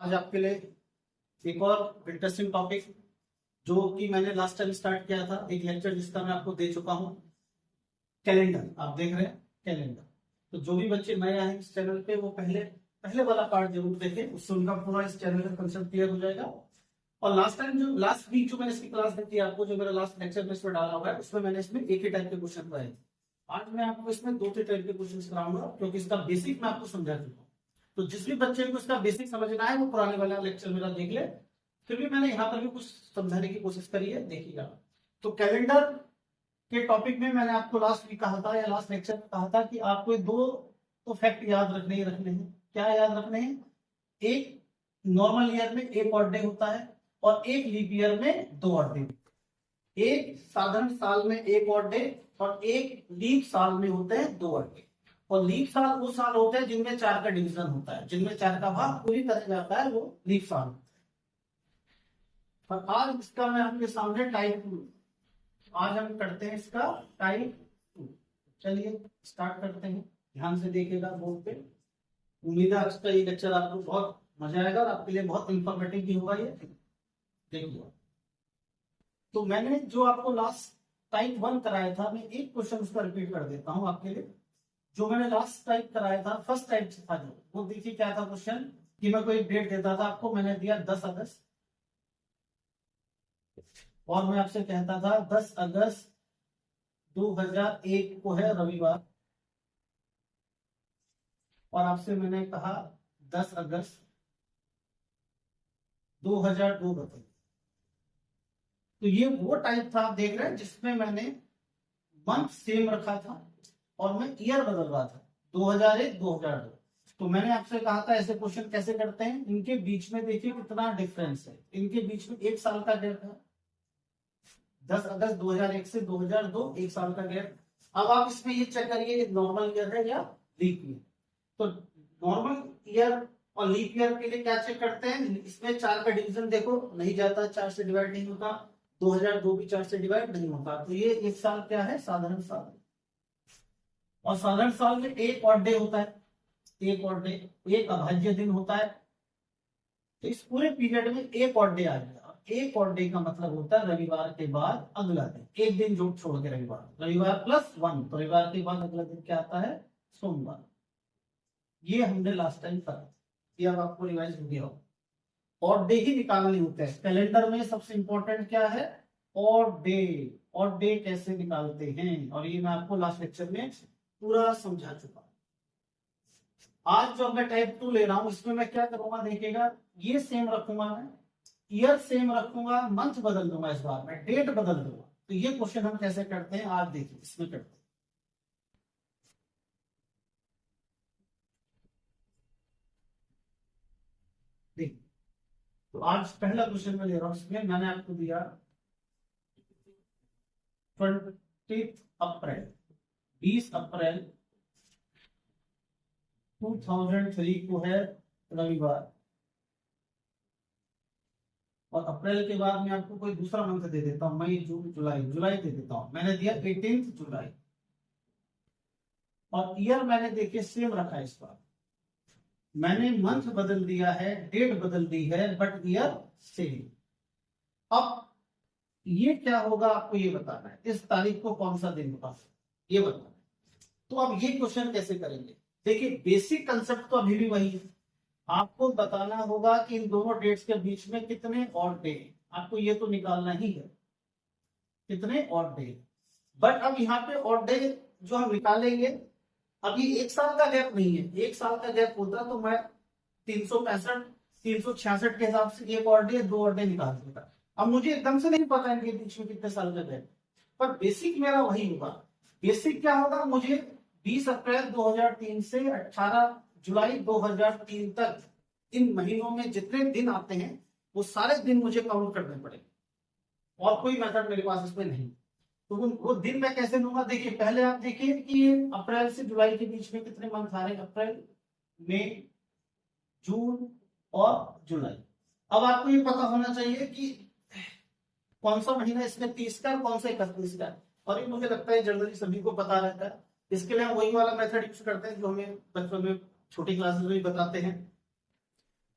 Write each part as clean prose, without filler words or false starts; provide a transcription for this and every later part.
आज आपके लिए एक और इंटरेस्टिंग टॉपिक जो कि मैंने लास्ट टाइम स्टार्ट किया था, एक लेक्चर जिसका मैं आपको दे चुका हूँ, कैलेंडर। आप देख रहे हैं कैलेंडर। तो जो भी बच्चे नए आए इस चैनल पे वो पहले वाला पार्ट जरूर देखें, उससे उनका पूरा इस चैनल का कंसेप्ट क्लियर हो जाएगा। और लास्ट वीक जो मैंने इसकी क्लास दी थी आपको, जो मेरा लास्ट लेक्चर में इसमें डाला हुआ है, उसमें मैंने इसमें एक ही टाइप के क्वेश्चन कराए थे। आज मैं आपको इसमें 2-3 टाइप के क्वेश्चन कराऊंगा, क्योंकि इसका बेसिक मैं आपको समझा चुका हूँ। तो जिस भी बच्चे को इसका बेसिक समझना है वो पुराने वाला लेक्चर मेरा देख ले। फिर भी मैंने यहाँ पर भी कुछ समझाने की कोशिश करी है, देखिएगा। तो कैलेंडर के टॉपिक में मैंने आपको लास्ट वीक कहा था या लास्ट लेक्चर में कहा था कि आपको दो तो फैक्ट याद रखने हैं। क्या याद रखने हैं? एक नॉर्मल ईयर में एक ऑड डे होता है और एक लीप ईयर में 2 ऑड डे। एक साधारण साल में एक ऑड डे और एक लीप साल में होते हैं 2 ऑड डे। और लीप साल वो साल होते हैं जिनमें 4 का डिवीजन होता है, जिनमें 4 का भाग पूरी तरह जाता है, वो लीप साल। और आज इसका मैं आपके सामने टाइप 2, आज हम करते हैं इसका टाइप 2। चलिए स्टार्ट करते हैं, ध्यान से देखिएगा बोर्ड पे। उम्मीद है आज का ये लेक्चर आपको बहुत मजा आएगा और आपके लिए बहुत इंफॉर्मेटिव भी होगा ये। देखिए, तो मैंने जो आपको लास्ट टाइप 1 कराया था, मैं एक क्वेश्चन उसका रिपीट कर देता हूं आपके लिए। जो मैंने लास्ट टाइप कराया था, फर्स्ट टाइप था जो, वो देखिए क्या था क्वेश्चन, कि मैं कोई डेट देता था आपको, मैंने दिया 10 अगस्त और मैं आपसे कहता था 10 अगस्त 2001 को है रविवार, और आपसे मैंने कहा 10 अगस्त 2002 बताइए। तो ये वो टाइप था, आप देख रहे हैं, जिसमें मैंने मंथ सेम रखा था और मैं ईयर बदल रहा था, 2001 2002। तो मैंने आपसे कहा था ऐसे क्वेश्चन कैसे करते हैं, इनके बीच में देखिए कितना डिफरेंस है, इनके बीच में 1 साल का गैप है। 10 अगस्त 2001 से 2002, 1 साल का गैप। अब आप इसमें ये चेक करिए नॉर्मल ईयर है या लीप ईयर। तो नॉर्मल ईयर और लीप ईयर के लिए क्या चेक करते हैं, इसमें 4 का डिवीजन देखो नहीं जाता, 4 से डिवाइड नहीं होता, 2002 भी 4 से डिवाइड नहीं होता। तो ये 1 साल क्या है, साधारण साल। और साधारण साल में एक ऑड डे होता है, एक ऑड डे, एक अभाज्य दिन होता है। तो इस पूरे पीरियड में एक ऑड डे आ गया। एक ऑड डे का मतलब होता है रविवार के बाद अगला दिन, एक दिन जोड़ छोड़ के रविवार प्लस 1, तो रविवार के बाद अगला दिन क्या आता है, सोमवार। ये हमने लास्ट टाइम करा, ये अब आपको रिवाइज हो गया। ऑड डे ही निकालने होते हैं कैलेंडर में। सबसे इंपॉर्टेंट क्या है, ऑड डे। ऑड डे कैसे निकालते हैं, और ये मैं आपको लास्ट लेक्चर में पूरा समझा चुका हूं। आज जो मैं टाइप 2 ले रहा हूं, इसमें मैं क्या करूंगा देखिएगा, ये सेम रखूंगा, मैं ईयर सेम रखूंगा, मंथ बदल दूंगा, इस बार मैं डेट बदल दूंगा। तो ये क्वेश्चन हम कैसे करते हैं आज देखिए, इसमें करते हैं। देखिए, तो आज पहला क्वेश्चन मैं ले रहा हूं, इसमें मैंने आपको दिया 20 अप्रैल 20 अप्रैल 2003 को है रविवार। और अप्रैल के बाद मैं आपको कोई दूसरा मंथ दे देता हूं, मई जून जुलाई दे देता हूं। मैंने दिया 18 जुलाई। और ईयर मैंने देखिए सेम रखा है, इस बार मैंने मंथ बदल दिया है, डेट बदल दी है, बट ईयर सेम। अब ये क्या होगा आपको ये बताना है, इस तारीख को कौन सा दिन होगा ये बताना है। तो अब ये क्वेश्चन कैसे करेंगे, देखिए बेसिक कंसेप्ट तो अभी भी वही है। आपको बताना होगा कि इन दोनों डेट्स के बीच में कितने ऑड डे, आपको ये तो निकालना ही है कितने ऑड डे। बट अब यहाँ पे ऑड डे जो हम निकालेंगे, अभी 1 साल का गैप नहीं है। 1 साल का गैप होता तो मैं 365 366 के हिसाब से एक ऑड डे 2 ऑड डे निकाल देता। अब मुझे एकदम से नहीं पता इनके बीच में कितने साल का गैप, पर बेसिक मेरा वही होगा। बेसिक क्या होगा, मुझे 20 अप्रैल 2003 से 18 जुलाई 2003 तक इन महीनों में जितने दिन आते हैं वो सारे दिन मुझे काउंट करने पड़ेंगे, और कोई मेथड मेरे पास इसमें नहीं। तो वो दिन मैं कैसे लूंगा, देखिए पहले आप देखिए कि अप्रैल से जुलाई के बीच में कितने मंथ आ रहे हैं, अप्रैल मई जून और जुलाई। अब आपको ये पता होना चाहिए कि कौन सा महीना इसमें 30 का, कौन सा 31 का। और ये मुझे लगता है जनरली सभी को पता रहता है। इसके लिए हम वही वाला मेथड यूज करते हैं जो हमें बचपन में छोटी क्लासेस में भी बताते हैं,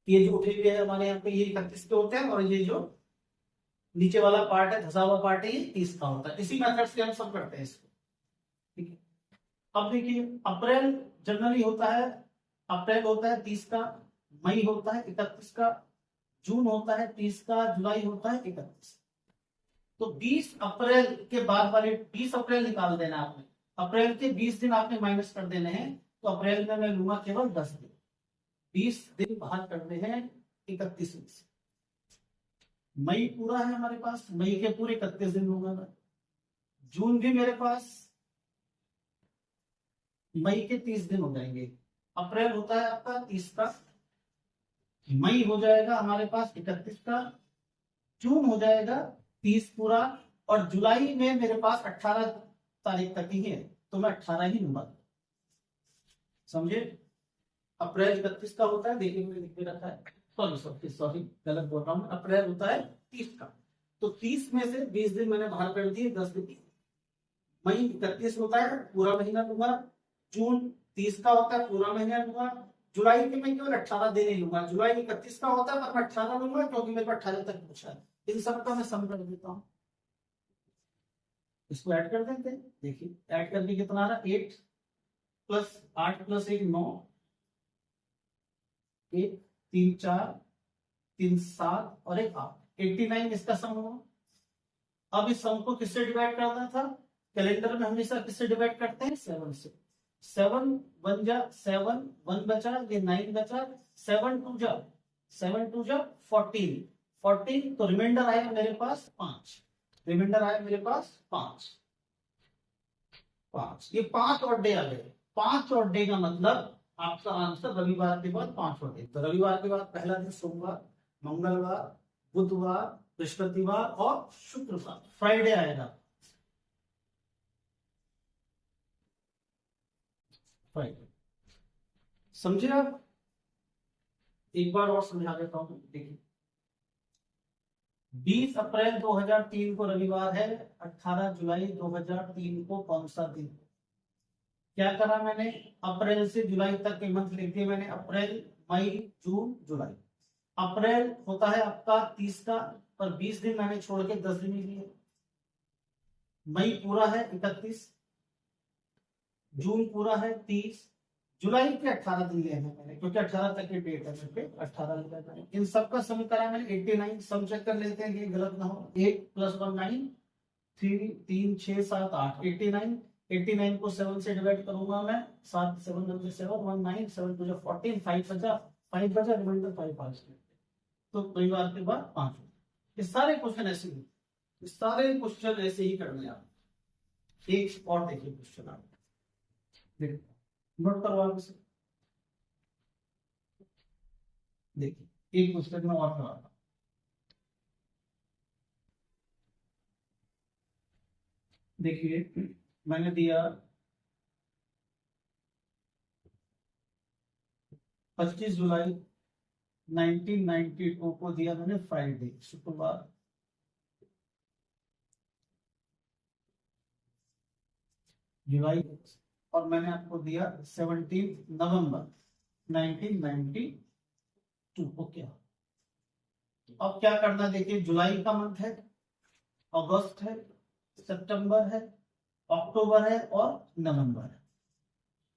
ये जो उठे हुए है हमारे यहाँ पे ये 31 के होते हैं, और ये जो नीचे वाला पार्ट है, धसा हुआ पार्ट है, ये 30 का होता है। इसी मेथड से हम सब करते हैं इसको, ठीक है। अब देखिए अप्रैल जनरली होता है, अप्रैल होता है 30 का, मई होता है 31 का, जून होता है 30 का, जुलाई होता है 31। तो 20 अप्रैल के बाद वाले 20 अप्रैल निकाल देना आपने, अप्रैल के 20 दिन आपने माइनस कर देने हैं। तो अप्रैल में मैं लूंगा केवल 10 दिन, 20 दिन बाहर करने हैं 31 में से। मई पूरा है हमारे पास, मई के पूरे 31 दिन लूंगा मैं। जून भी मेरे पास मई के 30 दिन हो जाएंगे। अप्रैल होता है आपका 30 का, मई हो जाएगा हमारे पास 31 का, जून हो जाएगा 30 पूरा, और जुलाई में मेरे पास 18 तारीख तक ही है, तो मैं 18 ही लूंगा, समझे। अप्रैल 31 का होता है, देखिए मैंने लिख के रखा है, सॉरी गलत बोल रहा हूँ, अप्रैल होता है 30 का, तो 30 में से 20 दिन मैंने बाहर कर दिए, 10 दिन। मई 31 होता है, पूरा महीना लूंगा। जून 30 का होता है, पूरा महीना लूंगा। जुलाई के मैं केवल 18 दिन ही लूंगा, जुलाई 31 का होता है पर मैं 18 लूंगा, क्योंकि मेरे को 18 तक पूछा है। इन सब का मैं सम कर देता हूँ, इसको ऐड कर देते हैं। देखिए ऐड करके कितना आ रहा है, 8 प्लस 8 प्लस 1 9, 1 3 4 3 7 और 1 8, 89 इसका सम होगा। अब इस सम को किससे डिवाइड करना था, कैलेंडर में हमेशा किससे डिवाइड करते हैं, 7 से। 7 1 जा 7, 1 बचा, ये 9 बचा, 7 2 जा 14, 14 तो रिमाइंडर आया मेरे पास 5, रिमाइंडर आया मेरे पास 5, ये 5 और डे आ गए। 5 और डे का मतलब आपका आंसर रविवार के बाद 5 और डे। तो रविवार के बाद पहला दिन सोमवार, मंगलवार, बुधवार, बृहस्पतिवार और शुक्रवार, फ्राइडे आएगा, फ्राइडे। समझे आप, एक बार और समझा देता हूं। देखिए 20 अप्रैल 2003 को रविवार है, 18 जुलाई 2003 को कौन सा दिन। क्या करा मैंने, अप्रैल से जुलाई तक के मंथ लिख दिए मैंने, अप्रैल मई जून जुलाई। अप्रैल होता है आपका 30 का, पर 20 दिन मैंने छोड़ के 10 दिन ही लिए। मई पूरा है 31, जून पूरा है 30, जुलाई के 18 दिन लिए हैं मैंने, क्योंकि 18 तक की डेट है मेरे पे, 18 लिखा मैंने। इन सबका सम करा मैंने 89, सम चेक कर लेते हैं कि गलत ना हो। 8 प्लस 1 9, 3 6 7 8, 89, 89 को 7 से डिवाइड करूंगा मैं, 7 7 7 7 1 9 7 2 14, 5 बचा, 5 बचा, रिमाइंडर 5 आ गया। तो रविवार के बाद 5। ये सारे क्वेश्चन ऐसे ही, ये सारे क्वेश्चन ऐसे ही करने आप। एक और देखिए क्वेश्चन, आप देखिए नोट करवा इसे। देखिए एक क्वेश्चन में और करवाता, देखिए मैंने दिया 25 जुलाई 1992 को दिया मैंने फ्राइडे, शुक्रवार। जुलाई, और मैंने आपको दिया 17 नवंबर 1992 को। क्या अब क्या करना, देखिए जुलाई का मंथ है, अगस्त है, सितंबर है, अक्टूबर है और नवंबर है।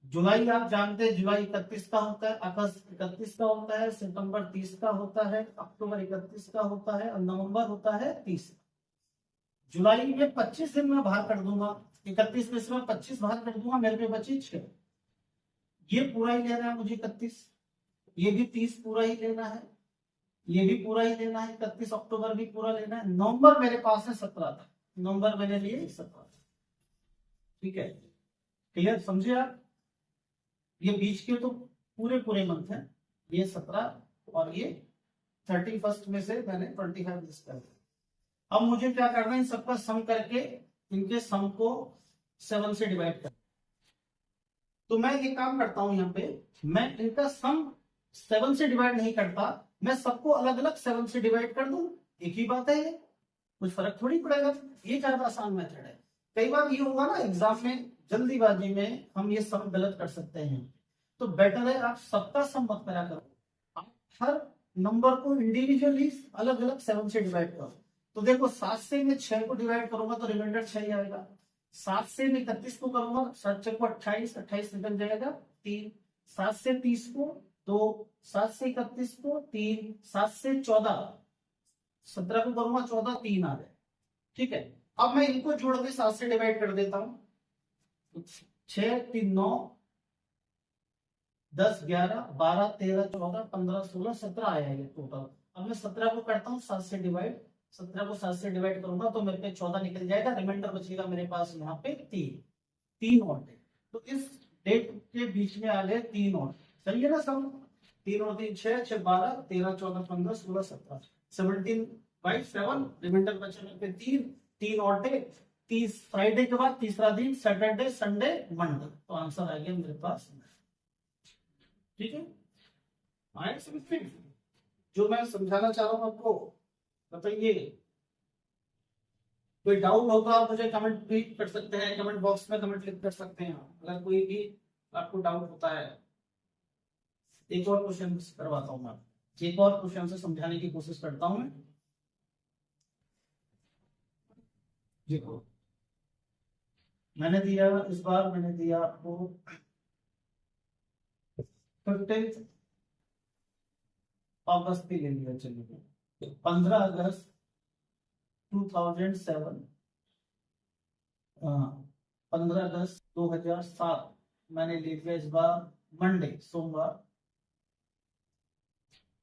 जुलाई आप जानते हैं, जुलाई 31 का होता है, अगस्त 31 का होता है, सितंबर 30 का होता है, अक्टूबर 31 का होता है और नवंबर होता है 30। जुलाई में 25 दिन में बाहर कर दूंगा, 31 में से मैं 25 बाहर कर दूंगा, मेरे पे बची 6। ये पूरा ही लेना है मुझे 31, ये भी 30 पूरा ही लेना है, ये भी पूरा ही लेना है, 31 अक्टूबर भी पूरा लेना है। नवंबर मेरे पास है 17 तक, नवंबर मैंने लिए 17। ठीक है, क्लियर, समझे आप। ये बीच के तो पूरे पूरे मंथ है, ये 17 और ये 31 में से मैंने 25 लिस्ट कर दिया। अब मुझे क्या करना है, इन सबका सम करके इनके सम को 7 से डिवाइड कर। तो मैं ये काम करता हूं, यहाँ पे मैं इनका सम 7 से डिवाइड नहीं करता, मैं सबको अलग अलग 7 से डिवाइड कर दूं, एक ही बात है, ये कुछ फर्क थोड़ी पड़ेगा। ये ज्यादा आसान मेथड है। कई बार ये होगा ना एग्जाम में, जल्दीबाजी में हम ये सम गलत कर सकते हैं, तो बेटर है आप सबका सम मत करा करो, आप हर नंबर को इंडिविजुअली अलग अलग 7 से डिवाइड करो। तो देखो 7 से मैं 6 को डिवाइड करूंगा तो रिमाइंडर 6 ही आएगा। 7 से मैं 31 को करूंगा, 7 6 को 28, 28 निकल जाएगा 3। 7 से 30 को 2, 7 से 31 को 3, 7 से 14, 17 को करूंगा 14, 3 आ जाए। ठीक है, अब मैं इनको जोड़ के 7 से डिवाइड कर देता हूं। 6 3 9 10 11 12 13 14 15 16 17 आया है टोटल। अब मैं 17 को करता हूँ 7 से डिवाइड। 17 को 7 से डिवाइड करूंगा तो मेरे पे 14 निकल जाएगा, रिमाइंडर बचेगा मेरे पास यहाँ पे 3 और है। तो इस डेट के बीच में आ गए 3 और, चलिए ना सब। 3 और 3 6 6 12 13 14 15 16 17 17/7, रिमाइंडर बचे मेरे पे 3 और डे। 30 फ्राइडे के बाद तीसरा दिन सैटरडे संडे मंडे, तो आंसर आ गया मेरे पास। ठीक है, आए समझ में जो मैं समझाना चाह रहा हूं आपको? बताइए, कोई डाउट हो तो आप मुझे कमेंट भी कर सकते हैं, कमेंट बॉक्स में कमेंट लिख कर सकते हैं अगर कोई भी आपको डाउट होता है। एक और क्वेश्चन करवाता हूं मैं, एक और क्वेश्चन से समझाने की कोशिश करता हूं मैं। देखो मैंने दिया, इस बार मैंने दिया आपको 15 अगस्त की ले लिया। चलिए 15 अगस्त 2007, 15 अगस्त 2007 मैंने ले लिया इस बार मंडे, सोमवार।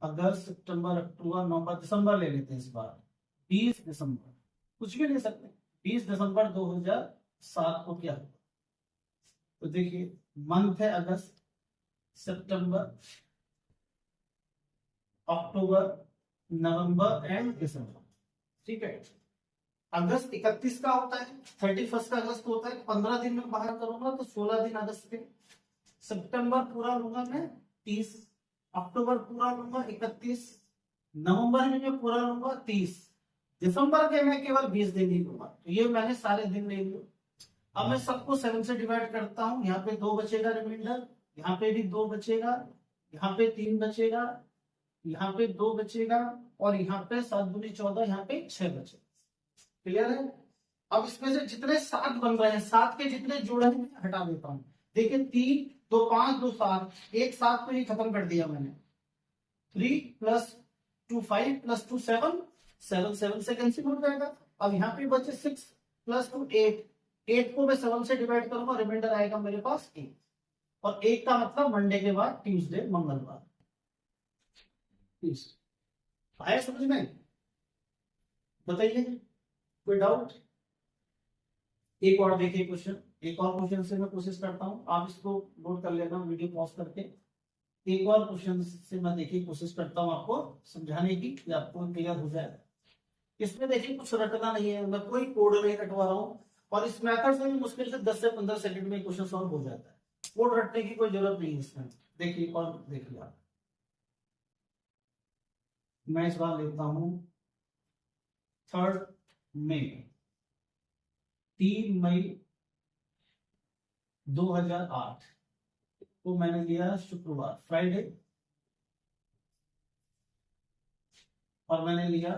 अगस्त सितंबर अक्टूबर नवंबर दिसंबर ले लेते हैं इस बार, 20 दिसंबर, कुछ भी ले सकते हैं। 20 दिसंबर 2007 को क्या हुआ? तो देखिए मंथ है अगस्त, सितंबर, अक्टूबर, नवंबर एंड दिसंबर। ठीक है, अगस्त 31 का होता है, 31 का अगस्त होता है, 15 दिन में बाहर करूंगा तो 16 दिन अगस्त के। सितंबर पूरा लूंगा मैं 30, अक्टूबर पूरा लूंगा 31, नवंबर में मैं पूरा लूंगा 30, दिसंबर के मैं केवल 20 दिन ही लूंगा। तो ये मैंने सारे दिन ले लिए। अब मैं सबको 7 से डिवाइड करता हूँ, यहाँ पे 2 बचेगा रिमाइंडर, यहाँ पे भी 2 बचेगा, यहाँ पे 3 बचेगा, यहाँ पे 2 बचेगा, और यहाँ पे 7 दूनी 14, यहाँ पे 6 बचेगा। क्लियर है? अब इसमें से जितने 7 बन रहे हैं, 7 के जितने जोड़े हैं हटा देता हूं। देखिए 3 2 5 2 7, एक 7 को ही खत्म कर दिया मैंने। 3 + 2 5 + 2 7, 7 7 से कैंसिल हो जाएगा। अब यहाँ पे बचे 6 + 2 8, 8 को मैं 7 से डिवाइड करूंगा, रिमाइंडर आएगा मेरे पास 1, और 1 का मतलब मंडे के बाद ट्यूसडे, मंगलवार। आया समझ में? बताइए कोई डाउट? एक और देखिए क्वेश्चन, एक और क्वेश्चन से मैं कोशिश करता हूं, आप इसको नोट कर लेना वीडियो पॉज करके। एक और क्वेश्चन से मैं देखिए कोशिश करता हूं आपको समझाने की, कि आपको क्लियर हो जाए। इसमें देखिए कुछ रटना नहीं है, मैं कोई कोड नहीं रटवा रहा हूं, और इस मेथड से भी मुश्किल से 10 से 15 सेकंड में क्वेश्चन सॉल्व हो जाता है। कोड रटने की कोई जरूरत नहीं है इसमें। देखिए और देखिए आप, मैं इस बार लेता हूं 3 मई 3 मई 2008 को मैंने लिया शुक्रवार, फ्राइडे, और मैंने लिया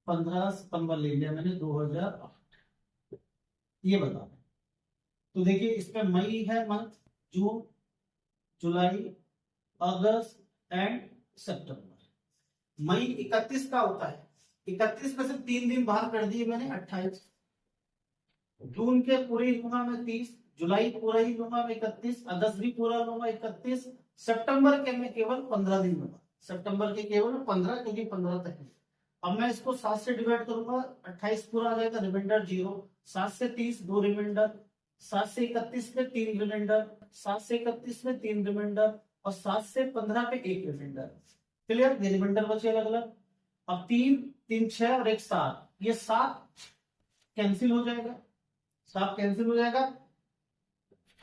15 सितंबर ले लिया मैंने 2008। ये बता दें तो देखिए इसमें मई है month, June, July, August and सितंबर। मई 31 का होता है, 31 में से 3 दिन बाहर कर दिए मैंने, 28। जून के पूरे ही लूंगा मैं 30, जुलाई पूरा ही लूंगा मैं 31, अगस्त भी पूरा लूंगा 31, सितंबर के मैं केवल 15 दिन लूंगा, सितंबर के केवल 15, क्योंकि 15 तक है। अब मैं इसको 7 से डिवाइड करूंगा, 28 पूरा आ जाएगा, रिमाइंडर 0, 7 से 30 2 रिमाइंडर, 7 से 31 में 3 रिमाइंडर, 7 से 31 में 3 रिमाइंडर, और 7 से 15 पे 1 रिमाइंडर। क्लियर? ये रिमाइंडर बचे अलग अलग। अब 3 3 6 और 1 7, ये 7 कैंसिल हो जाएगा, 7 कैंसिल हो जाएगा।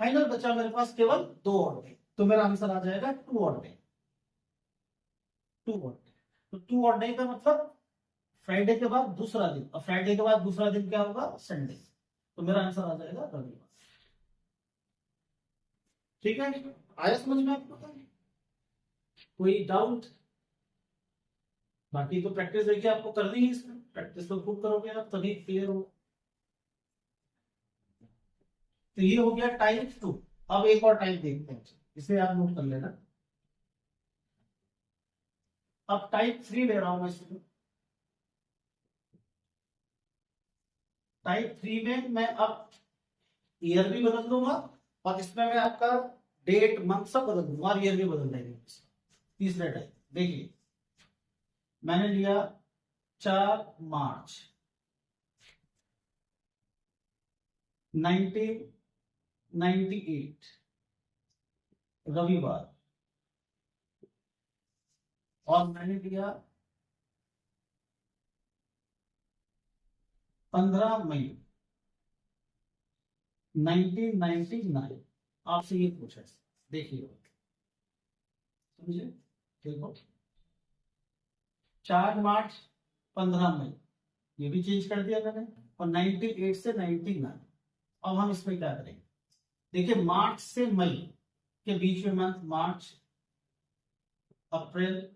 फाइनल बचा मेरे पास केवल 2 और डे, तो मेरा आंसर आ जाएगा 2 और डे, 2 और डे। तो 2 और डे का मतलब फ्राइडे के बाद दूसरा दिन, और फ्राइडे के बाद दूसरा दिन क्या होगा? संडे। तो मेरा आंसर आ जाएगा रविवार। ठीक है? आया समझ में आपको? कोई डाउट? बाकी तो प्रैक्टिस देखिए आपको करनी है, इसमें प्रैक्टिस तो खूब करोगे आप तभी क्लियर हो। तो ये हो गया टाइप 2। अब एक और टाइप देखते हैं, इसे आप नोट कर लेना। अब टाइप 3 ले रहा हूं मैं इसमें। टाइप 3 में मैं अब ईयर भी बदल दूंगा और इसमें मैं आपका डेट मंथ सब बदल दूंगा और ईयर भी बदल देंगे। तीसरा टाइप देखिए, मैंने लिया 4 मार्च 1998 रविवार, और मैंने लिया 15 मई 1999। आपसे ये पूछा है, देखिए समझे? देखो 4 मार्च 15 मई, ये भी चेंज कर दिया मैंने, और 98 से 99। अब हम इसमें क्या करेंगे? देखिए मार्च से मई के बीच में मंथ मार्च, अप्रैल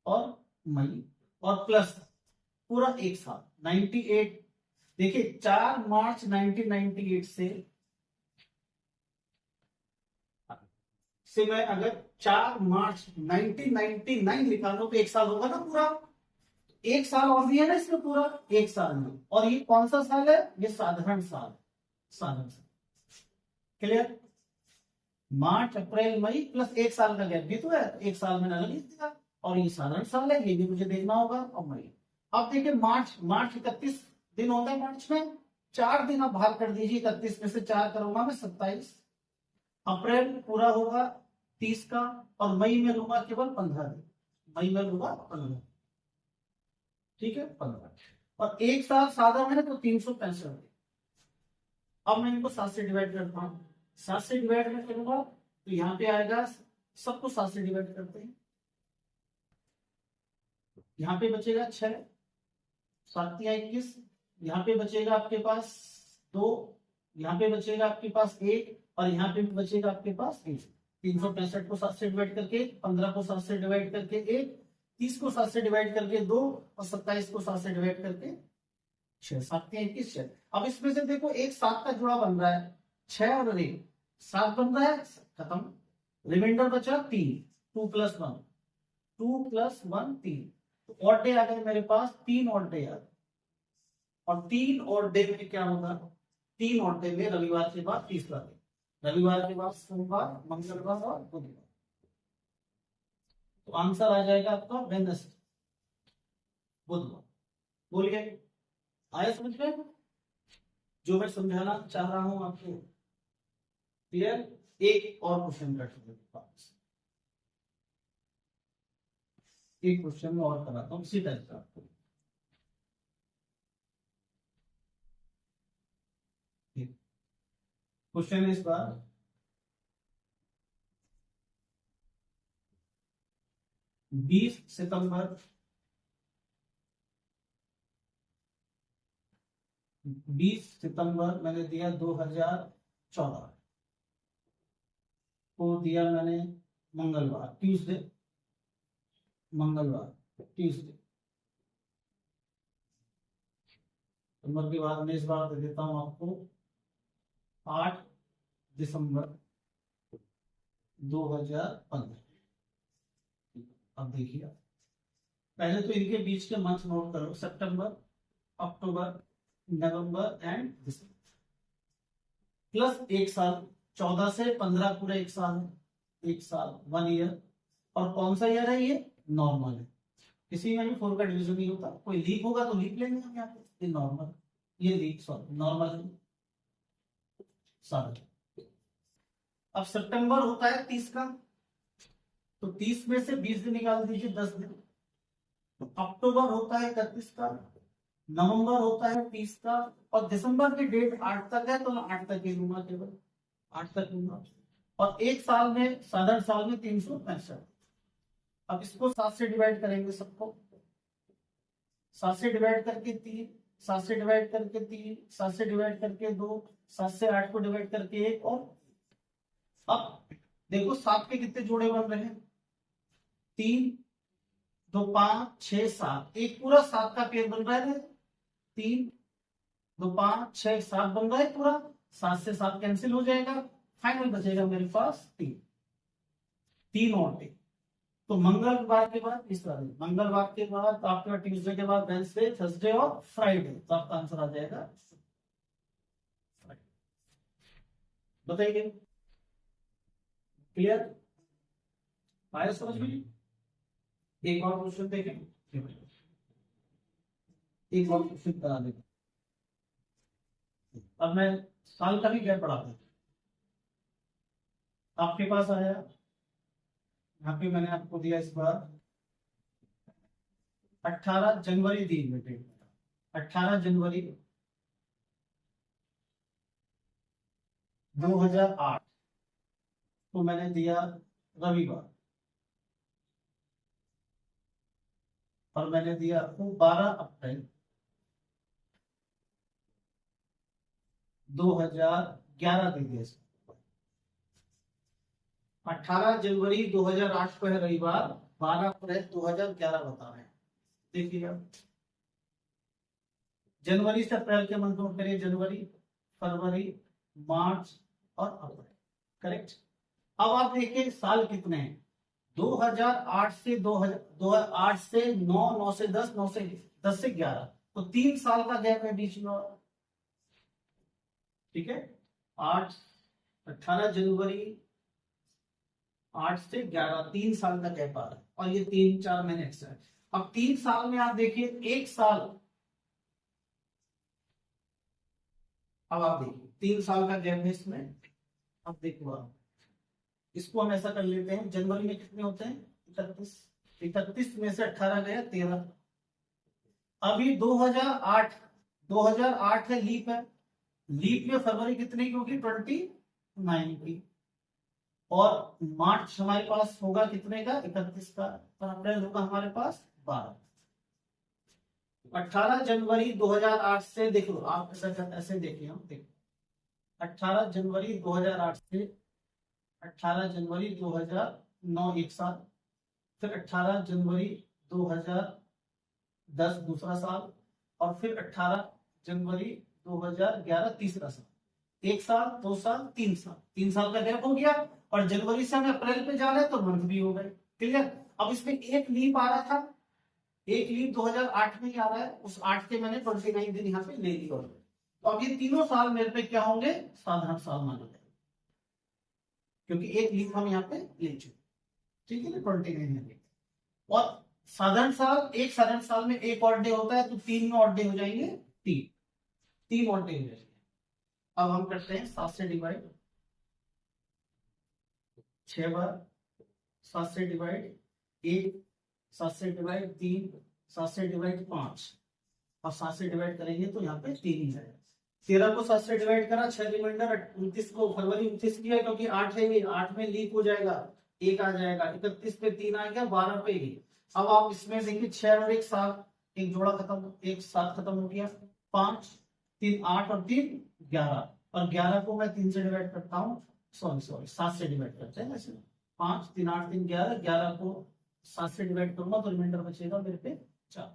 और मई, और प्लस पूरा एक साल 98। देखिए 4 मार्च 1998 से मैं अगर 4 मार्च 1999 लिखा लो तो एक साल होगा ना पूरा। एक साल और भी है ना इसमें पूरा, एक साल में। और ये कौन सा साल है? ये साधारण साल, साधारण साल। क्लियर? मार्च अप्रैल मई प्लस एक साल का गैप भी तो है, एक साल में अलग लिख दिया। और ये साधारण साल है, ये भी मुझे देखना होगा। और मई, अब देखिए मार्च, मार्च 31 दिन होता है मार्च में, 4 दिन आप बाहर कर दीजिए, 31 में से 4 करूंगा मैं 27। अप्रैल पूरा होगा 30 का, और मई में लूंगा केवल 15 दिन, मई में लूंगा 15। ठीक है 15। और एक साल साधारण है तो 365 दिन। अब मैं इनको 7 से डिवाइड करता हूं, 7 से डिवाइड में करूंगा तो यहाँ पे आएगा, सबको 7 से डिवाइड करते हैं, यहाँ पे बचेगा 6, 7 या 21, यहाँ पे बचेगा आपके पास 2, यहाँ पे बचेगा आपके पास 1, और यहाँ पे भी बचेगा आपके पास 1। 365 को 7 से डिवाइड करके, 15 को 7 से डिवाइड करके 1, 30 को 7 से डिवाइड करके 2, और 27 को 7 से डिवाइड करके 6। 7 या 21 6। अब इसमें से देखो एक 7 का जुड़ा बन रहा है, 6 और 1 7 बन रहा है, खत्म। रिमाइंडर बचा 3, 2 + 1, 2 + 1 3। तो ऑड डे आ गए मेरे पास, 3 ऑड डे आ गए। और 3 ऑड डे में क्या होगा? 3 ऑड डे में रविवार के बाद तीसरा दिन, रविवार के बाद सोमवार, मंगलवार और बुधवार। तो आंसर आ जाएगा आपका वेडनेसडे, बुधवार। बोलिए आया समझ में जो मैं समझाना चाह रहा हूं आपको? क्लियर? एक और क्वेश्चन कर सकते, एक क्वेश्चन में और कराता हूं इसी टाइप का आपको। क्वेश्चन है इस बार, 20 सितंबर 20 सितंबर मैंने दिया 2014 को, दिया मैंने मंगलवार, ट्यूसडे, मंगलवार ट्यूसडे। नंबर के बाद में इस बार दे देता हूं आपको 8 दिसंबर 2015। अब देखिए पहले तो इनके बीच के मंथ नोट करो, सितंबर, अक्टूबर, नवंबर एंड दिसंबर, प्लस एक साल, 14 से 15 पूरा एक साल है, एक साल 1 ईयर। और कौन सा ईयर है ये? नॉर्मल है, किसी में भी 4 का डिवीजन नहीं होता। कोई लीप होगा तो लीप लेंगे हम यहाँ पे, ये नॉर्मल, ये लीप सॉरी नॉर्मल है सारा। अब सितंबर होता है 30 का, तो 30 में से 20 दिन निकाल दीजिए, 10 दिन। अक्टूबर होता है 31 का, नवंबर होता है 30 का, और दिसंबर की डेट 8 तक है तो मैं 8 तक ही लूंगा, केवल 8 तक लूंगा। और एक साल में, साधारण साल में 365। अब इसको 7 से डिवाइड करेंगे सबको, 7 से डिवाइड करके 3, 7 से डिवाइड करके 3, 7 से डिवाइड करके 2, 7 से 8 को डिवाइड करके 1। और अब देखो 7 के कितने जोड़े बन रहे हैं, 3 2 5 6 7, एक पूरा 7 का पेयर बन रहा है, 3 2 5 6 7 बन रहा है पूरा, 7 से 7 कैंसिल हो जाएगा, फाइनल बचेगा मेरे पास 3 और 3। तो मंगलवार के बाद तीसरा दिन, मंगलवार के बाद आपका ट्यूसडे के बाद वेडनेसडे, थर्सडे और फ्राइडे, तो आपका आंसर आ जाएगा फ्राइडे। बताइए, क्लियर आया समझ में? एक और क्वेश्चन देखें, एक और क्वेश्चन करा देगा। अब मैं साल का भी गैप पढ़ाता हूं। आपके पास आया, यहाँ पे मैंने आपको दिया इस बार 18 जनवरी दी बेटे, 18 जनवरी 2008 तो मैंने दिया रविवार, और मैंने दिया आपको 12 अप्रैल 2011 दे दिया। 18 जनवरी 2008 को है रविवार, 12 अप्रैल 2011 बता रहे हैं। देखिए जनवरी से अप्रैल के मंथ नोट करिए, जनवरी फरवरी मार्च और अप्रैल, करेक्ट। अब आप देखिए साल कितने हैं, 2008 से 2008 से 9, 9 से 10, 9 से 10 से 11, तो 3 साल का गैप है बीच में, ठीक है। 18 जनवरी 8 से 11, 3 साल का गैप आ रहा है, और ये 3-4 महीने एक्स्ट्रा है। अब 3 साल में आप देखिए, एक साल, अब आप देखिए 3 साल का गैप है इसमें। अब देखो आप इसको हम ऐसा कर लेते हैं, जनवरी में कितने होते हैं 31, 31 में से 18 गया 13। अभी 2008 है, लीप है, लीप में फरवरी कितने की होगी 29 की, और मार्च हमारे पास होगा कितने का 31 का, और अप्रैल होगा हमारे पास 12। 18 जनवरी 2008 से देखो आप ऐसे देखिए, हम देखो 18 जनवरी 2008 से 18 जनवरी 2009 एक साल, फिर 18 जनवरी 2010 दूसरा साल, और फिर 18 जनवरी 2011 तीसरा साल। एक साल, 2 साल, 3 साल, 3 साल का गैप हो गया, और जनवरी से हमें अप्रैल पे जाना है तो मंथ भी हो गए, क्लियर। अब इसमें एक लीप आ रहा था, एक लीप 2008 में ही आ रहा है, उस 8 के मैंने 29 दिन यहाँ पे ले लिया, तो अब ये तीनों साल मेरे पे क्या होंगे, साधारण साल माने जाएंगे, क्योंकि एक लीप हम यहाँ पे ले चुके, ठीक है ना, 29। और साधारण साल, एक साधारण साल में एक और डे होता है, तो 3 में और डे हो जाएंगे, 3 और डे हो जाएंगे। अब हम करते हैं 7 से डिवाइड, 6 बार, 7 से डिवाइड 1, 7 से डिवाइड 3, 7 से डिवाइड 5, और 7 से डिवाइड करेंगे तो यहाँ पे 3 ही है। 13 को 7 से डिवाइड करा, 6 रिमाइंडर, 29 को फरवरी 29 किया, क्योंकि 8 है, 8 में लीप हो जाएगा, 1 आ जाएगा, 31 पे 3 आ गया, 12 पे ही। अब आप इसमें देखिए 6 और 1 7, एक जोड़ा खत्म, एक 7 खत्म हो गया, 5 3 8 और 3 11, और 11 को मैं 3 से डिवाइड करता हूँ, सॉरी 7 से डिवाइड करते हैं ऐसे, 5 3 8 3 11, 11 को 7 से डिवाइड करूंगा तो रिमाइंडर बचेगा मेरे पे 4।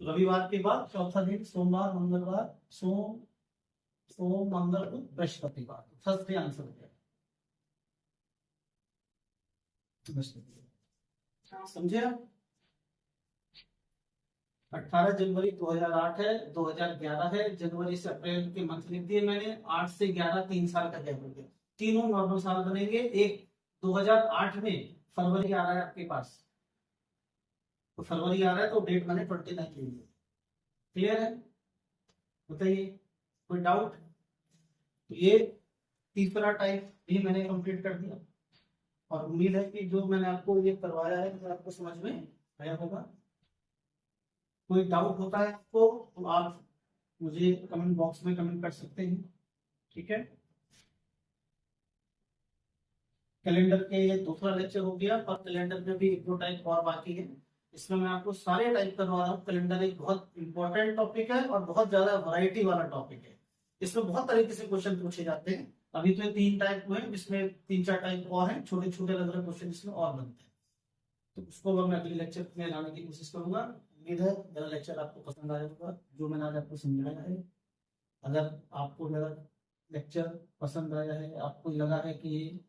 रविवार के बाद चौथा दिन सोमवार, मंगलवार, सोम मंगल बुध बृहस्पतिवार, थर्सडे आंसर हो गया। समझे आप? 18 जनवरी 2008 है, 2011 है, जनवरी से अप्रैल के मंथ लिख दिए मैंने, 8 से 11 3 साल का गैप हो गया, तीनों नॉर्मल साल बनेंगे। एक 2008 में फरवरी आ रहा है आपके पास, तो फरवरी आ रहा है तो डेट मैंने 29 ले ली, क्लियर है? बताइए कोई डाउट? तो ये तीसरा टाइप भी मैंने कंप्लीट कर दिया, और उम्मीद है कि जो मैंने आपको ये करवाया है तो आपको समझ में आया होगा। कोई डाउट होता है आपको तो आप मुझे कमेंट बॉक्स में कमेंट कर सकते हैं, ठीक है। कैलेंडर के ये दूसरा लेक्चर हो गया, और कैलेंडर में भी 1-2 टाइप और बाकी है, इसमें मैं आपको सारे टाइप करवा रहा हूँ। कैलेंडर एक बहुत इंपॉर्टेंट टॉपिक है और बहुत ज्यादा वैरायटी वाला टॉपिक है, इसमें बहुत तरीके से क्वेश्चन पूछे जाते हैं, अभी तो ये 3 टाइप हुए हैं, इसमें 3-4 टाइप और हैं, छोटे छोटे अलग अलग क्वेश्चन इसमें और बनते हैं। तो उसको मैं अगले लेक्चर में लाने की कोशिश करूंगा। उम्मीद है मेरा लेक्चर आपको पसंद आया होगा, जो मैंने आज आपको समझाया है। अगर आपको मेरा लेक्चर पसंद आया है, आपको लगा है कि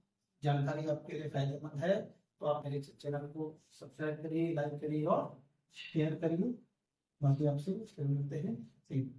जानकारी आपके लिए फायदेमंद है, तो आप मेरे चैनल को सब्सक्राइब करिए, लाइक करिए और शेयर करिए। बाकी आपसे फिर मिलते हैं। ठीक।